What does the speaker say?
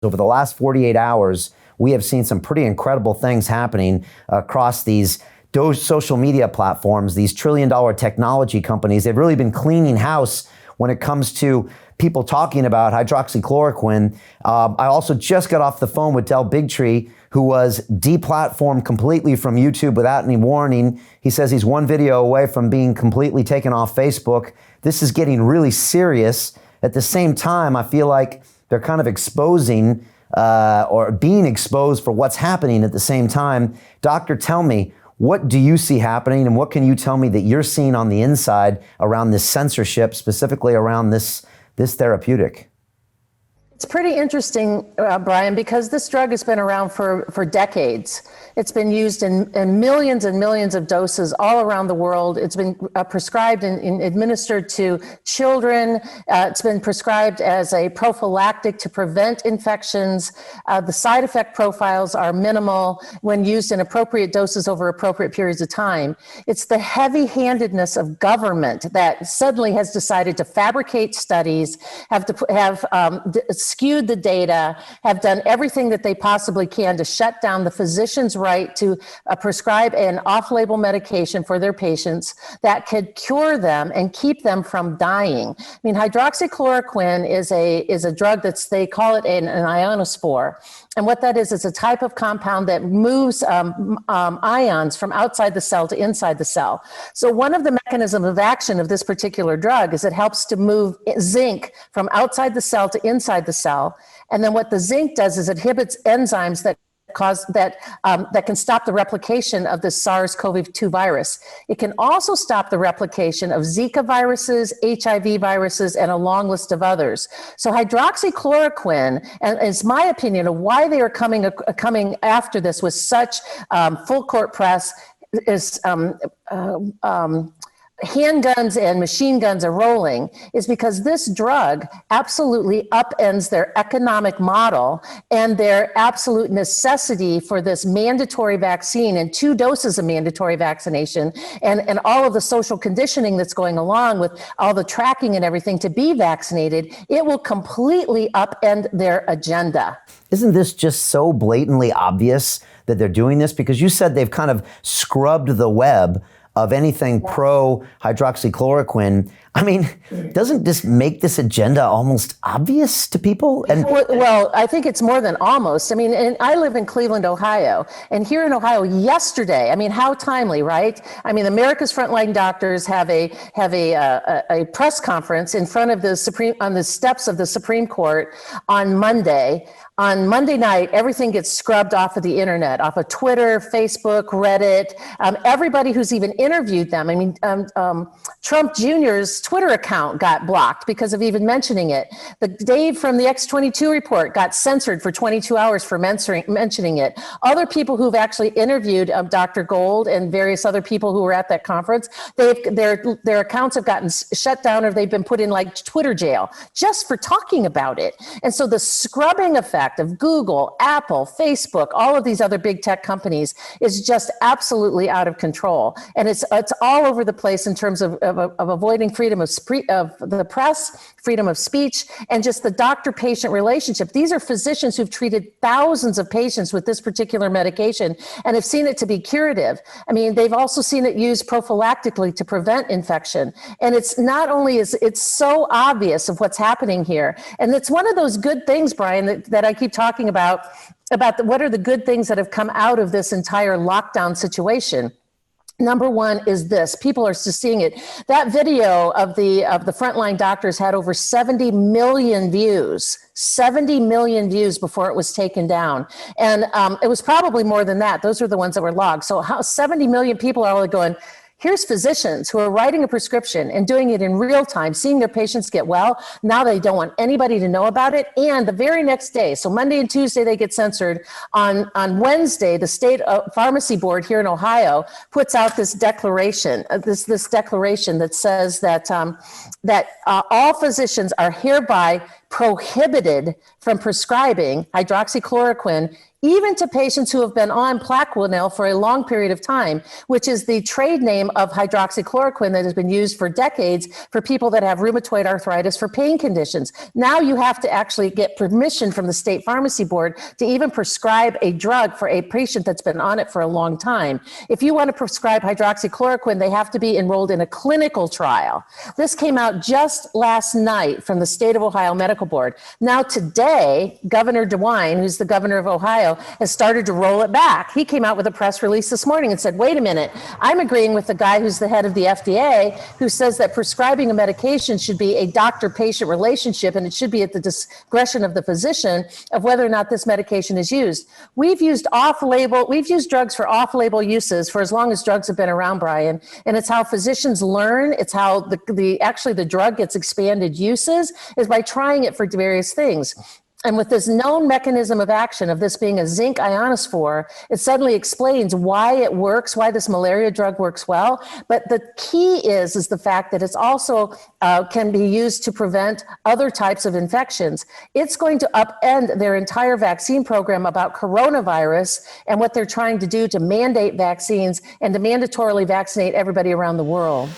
Over the last 48 hours, we have seen some pretty incredible things happening across these social media platforms, these trillion-dollar technology companies. They've really been cleaning house when it comes to people talking about hydroxychloroquine. I also just got off the phone with Del Bigtree, who was deplatformed completely from YouTube without any warning. He says he's one video away from being completely taken off Facebook. This is getting really serious. At the same time, I feel like they're kind of exposing or being exposed for what's happening at the same time. Doctor, tell me, what do you see happening, and what can you tell me that you're seeing on the inside around this censorship, specifically around this therapeutic? It's pretty interesting, Brian, because this drug has been around for decades. It's been used in millions and millions of doses all around the world. It's been prescribed and administered to children. It's been prescribed as a prophylactic to prevent infections. The side effect profiles are minimal when used in appropriate doses over appropriate periods of time. It's the heavy-handedness of government that suddenly has decided to fabricate studies, have skewed the data, have done everything that they possibly can to shut down the physician's right to prescribe an off-label medication for their patients that could cure them and keep them from dying. I mean, hydroxychloroquine is a drug they call it an ionospore. And what that is a type of compound that moves ions from outside the cell to inside the cell. So one of the mechanisms of action of this particular drug is it helps to move zinc from outside the cell to inside the cell. And then what the zinc does is it inhibits enzymes that can stop the replication of the SARS-CoV-2 virus. It can also stop the replication of Zika viruses, HIV viruses, and a long list of others. So hydroxychloroquine, and it's my opinion of why they are coming after this with such full court press, is handguns and machine guns are rolling, is because this drug absolutely upends their economic model and their absolute necessity for this mandatory vaccine and 2 doses of mandatory vaccination and all of the social conditioning that's going along with all the tracking and everything to be vaccinated. It will completely upend their agenda. Isn't this just so blatantly obvious that they're doing this? Because you said they've kind of scrubbed the web of anything pro hydroxychloroquine. I mean, doesn't this make this agenda almost obvious to people? And well, I think it's more than almost. I mean, and I live in Cleveland, Ohio, and here in Ohio yesterday, I mean, how timely, right? I mean, America's Frontline Doctors have a press conference in front of on the steps of the Supreme Court on Monday. On Monday night, everything gets scrubbed off of the internet, off of Twitter, Facebook, Reddit, everybody who's even interviewed them. I mean, Trump Jr.'s Twitter account got blocked because of even mentioning it. The Dave from the X22 report got censored for 22 hours for mentioning it. Other people who've actually interviewed Dr. Gold and various other people who were at that conference, their accounts have gotten shut down or they've been put in like Twitter jail just for talking about it. And so the scrubbing effect of Google, Apple, Facebook, all of these other big tech companies is just absolutely out of control. And it's all over the place in terms of avoiding freedom of the press, freedom of speech, and just the doctor-patient relationship. These are physicians who've treated thousands of patients with this particular medication and have seen it to be curative. I mean, they've also seen it used prophylactically to prevent infection. And it's not only it's so obvious of what's happening here. And it's one of those good things, Brian, that I keep talking about what are the good things that have come out of this entire lockdown situation. Number one is this: people are just seeing it. That video of the frontline doctors had over 70 million views. 70 million views before it was taken down. And it was probably more than that. Those were the ones that were logged. So how 70 million people are all going, here's physicians who are writing a prescription and doing it in real time, seeing their patients get well. Now they don't want anybody to know about it. And the very next day, so Monday and Tuesday, they get censored. On Wednesday, the state pharmacy board here in Ohio puts out this declaration, this declaration that says that all physicians are hereby prohibited from prescribing hydroxychloroquine even to patients who have been on Plaquenil for a long period of time, which is the trade name of hydroxychloroquine that has been used for decades for people that have rheumatoid arthritis for pain conditions. Now you have to actually get permission from the state pharmacy board to even prescribe a drug for a patient that's been on it for a long time. If you want to prescribe hydroxychloroquine, they have to be enrolled in a clinical trial. This came out just last night from the state of Ohio Medical Board. Now today, Governor DeWine, who's the governor of Ohio, has started to roll it back. He came out with a press release this morning and said, wait a minute, I'm agreeing with the guy who's the head of the FDA who says that prescribing a medication should be a doctor-patient relationship and it should be at the discretion of the physician of whether or not this medication is used. We've used drugs for off-label uses for as long as drugs have been around, Brian, and it's how physicians learn, it's how the drug gets expanded uses is by trying it for various things. And with this known mechanism of action of this being a zinc ionophore, it suddenly explains why it works, why this malaria drug works well. But the key is the fact that it's also can be used to prevent other types of infections. It's going to upend their entire vaccine program about coronavirus and what they're trying to do to mandate vaccines and to mandatorily vaccinate everybody around the world.